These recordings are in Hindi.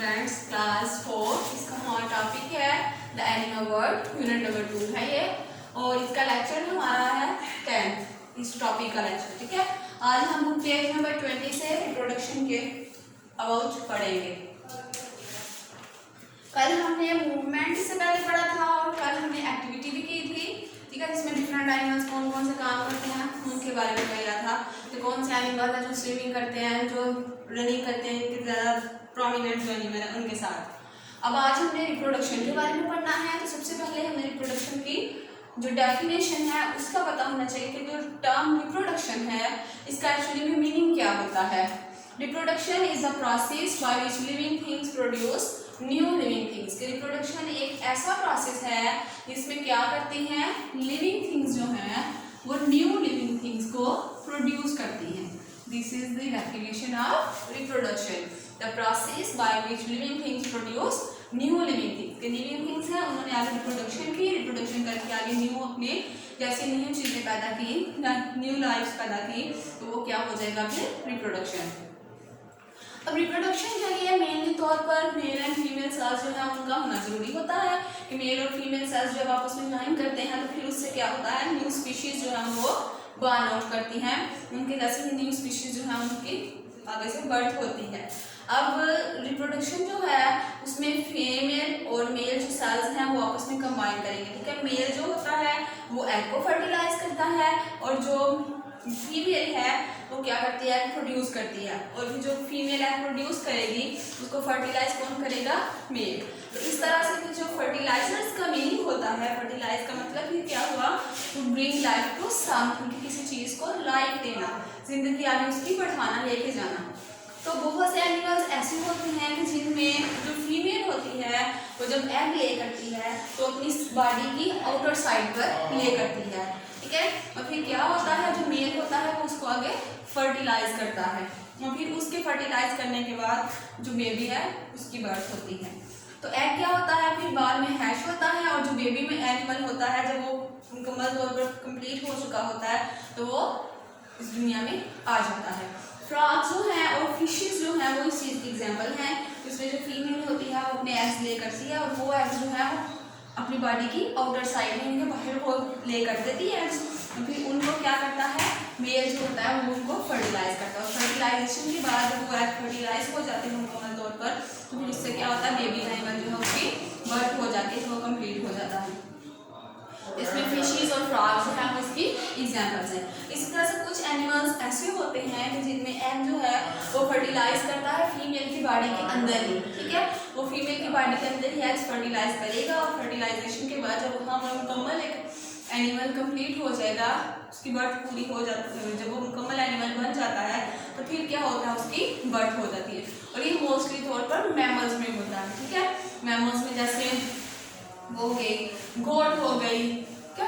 Students class 4। इसका हमारा टॉपिक है the animal world, unit number 2 है ये, और इसका लेक्चर हमारा है 10 इस टॉपिक का लेक्चर। ठीक है, आज हम पेज नंबर 20 से रिप्रोडक्शन के अबाउट पढ़ेंगे। कल हमने मूवमेंट से पहले पढ़ा था और कल हमने एक्टिविटी भी की थी। ठीक है, जिसमें डिफरेंट एनिमल्स कौन कौन से काम करते हैं उनके बारे में बताया था। तो कौन से एनिमल है जो स्विमिंग करते हैं, जो रनिंग करते हैं, इनके ज़्यादा प्रोमिनेंट जो एनिमल है उनके साथ। अब आज हमने रिप्रोडक्शन के बारे में पढ़ना है। तो सबसे पहले हमें रिप्रोडक्शन की जो डेफिनेशन है उसका पता होना चाहिए कि जो टर्म रिप्रोडक्शन है इसका एक्चुअली में मीनिंग क्या होता है। Reproduction is a process by which living things produce new living things. Reproduction एक ऐसा प्रोसेस है जिसमें क्या करती हैं, लिविंग थिंग्स जो हैं वो न्यू लिविंग थिंग्स को प्रोड्यूस करती हैं। This is the definition of reproduction, the process by which living things produce new living things. के लिविंग थिंग्स हैं, उन्होंने आगे रिप्रोडक्शन की, रिप्रोडक्शन करके आगे न्यू अपने जैसे न्यू चीज़ें पैदा की, न्यू लाइफ्स पैदा की, तो वो क्या हो जाएगा फिर रिप्रोडक्शन। अब रिप्रोडक्शन के लिए मेनली तौर पर मेल एंड फीमेल सेल्स जो है उनका होना जरूरी होता है कि मेल और फीमेल सेल्स जब आपस में ज्वाइन करते हैं तो फिर उससे क्या होता है, न्यू स्पीशीज जो है वो बर्न आउट करती हैं। उनके जैसे ही न्यू स्पीशीज जो है उनकी आगे से बर्थ होती है। अब रिप्रोडक्शन जो है उसमें फीमेल और मेल जो सेल्स हैं वो आपस में कंबाइन करेंगे। ठीक है, मेल जो होता है वो एग को फर्टिलाइज करता है और जो फीमेल है वो क्या करती है, प्रोड्यूस करती है, और फिर जो फीमेल एग प्रोड्यूस करेगी उसको फर्टिलाइज कौन करेगा, मेल। तो इस तरह से फिर जो फर्टिलाइजर्स का मीनिंग होता है, फर्टिलाइज का मतलब फिर क्या हुआ, to bring life to something, किसी चीज़ को लाइफ देना, जिंदगी आगे उसकी बढ़ाना, लेके जाना। तो बहुत से एनिमल्स ऐसे होते हैं कि जिनमें जो फीमेल होती है वो जब एग ले करती है तो अपनी बॉडी की आउटर साइड पर ले करती है। ठीक है, और फिर क्या होता है, जो मेल होता है वो उसको आगे फर्टिलाइज करता है और फिर उसके फर्टिलाइज करने के बाद जो बेबी है उसकी बर्थ होती है। तो एग क्या होता है, फिर बाद में हैश होता है, और जो बेबी में एनिमल होता है जब वो मुकम्मल तौर पर कंप्लीट हो चुका होता है तो वो इस दुनिया में आ जाता है। फ्रॉग्स जो हैं और फिशेस जो हैं वो इस चीज़ की एग्जाम्पल हैं। इसमें जो फीमेल होती है वो अपने एग्स ले करती है और वो एग्स जो है वो अपनी बॉडी की आउटर साइड में इनके बाहर को ले कर देती है एग्स, और फिर उनको क्या करता है, मेल जो होता है वो उनको फर्टिलाइज करता है। और फर्टिलाइजेशन के बाद जब वो एग फर्टिलाइज हो जाते हैं मुकम्मल तौर पर तो फिर इससे क्या होता है, बेबी एनिमल जो है उसकी बर्थ हो जाती है, तो वो कम्प्लीट हो जाता है। इसमें फिशेस और फ्रॉग्स जो है वो इसकी एग्जाम्पल्स हैं। इसी तरह से कुछ एनिमल्स ऐसे होते हैं कि जिनमें एग जो है वो फर्टिलाइज करता है फीमेल की बॉडी के अंदर ही। ठीक है, वो फीमेल की बॉडी के अंदर ही एग्स फर्टिलाइज करेगा और फर्टिलाइजेशन के बाद जब वहाँ पर मुकम्मल एक एनिमल कंप्लीट हो जाएगा, उसकी बर्थ पूरी हो जाती है, जब वो मुकम्मल एनिमल बन जाता है तो फिर क्या होता है, उसकी बर्थ हो जाती है। और ये मोस्टली तौर पर मैमल्स में होता है। ठीक है, मैमल्स में जैसे वो हो गई, गोट हो गई, क्या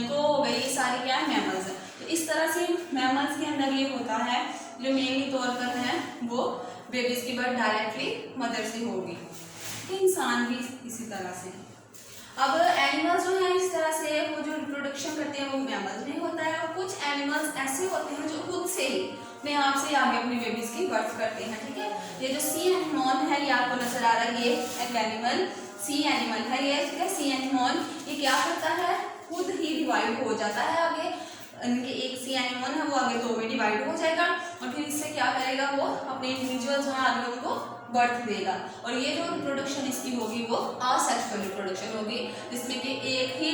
को हो गई, ये सारी क्या है, मैमल्स है। तो इस तरह से मैमल्स के अंदर ये होता है जो मेनली तौर पर है वो बेबीज की बर्थ डायरेक्टली मदर से होगी। इंसान भी इसी तरह से। अब एनिमल्स जो है इस तरह से वो जो रिप्रोडक्शन करते हैं वो मैमल्स में होता है, और कुछ एनिमल्स ऐसे होते हैं जो खुद से ही अपने आप से आगे अपनी बेबीज की बर्थ करते हैं। ठीक है, ये जो सी एनिमल है ये आपको नजर आ रहा है, ये एक एनिमल सी एनिमल है ये। ठीक है, सी एनिमल ये क्या करता है, खुद ही डिवाइड हो जाता है आगे, इनके एक सी एनिमल है वो आगे दो में डिवाइड हो जाएगा और फिर इससे क्या करेगा, वो अपने इंडिविजुअल्स हैं आगे उनको बर्थ देगा। और ये जो रिप्रोडक्शन इसकी होगी वो असेक्सुअल रिप्रोडक्शन होगी, जिसमें कि एक ही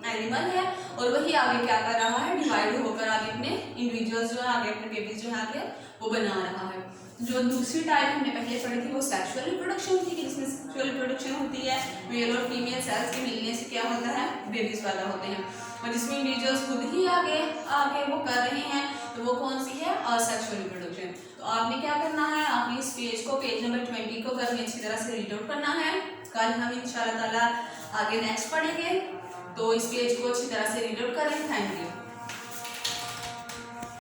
एनिमल है और वही आगे क्या कर रहा है, डिवाइड होकर आगे अपने इंडिविजुअल्स जो है आगे अपने बेबीज जो है आगे वो बना रहा है। जो दूसरी टाइप हमने पहले पढ़ी थी वो सेक्सुअल रिप्रोडक्शन थी, जिसमें सेक्सुअल रिप्रोडक्शन होती है मेल और फीमेल सेल्स के मिलने से क्या होता है, बेबीज पैदा होते हैं, और जिसमें इंडिविजुअल्स खुद ही आगे आगे वो कर रहे हैं तो वो कौन सी है, असेक्सुअल रिप्रोडक्शन। तो आपने क्या करना है, आपने इस पेज को, पेज नंबर 20 को करके अच्छी तरह से रीड आउट करना है। कल हम इंशाल्लाह ताला आगे नेक्स्ट पढ़ेंगे, तो इस पेज को अच्छी तरह से रीड आउट करें। Thank you.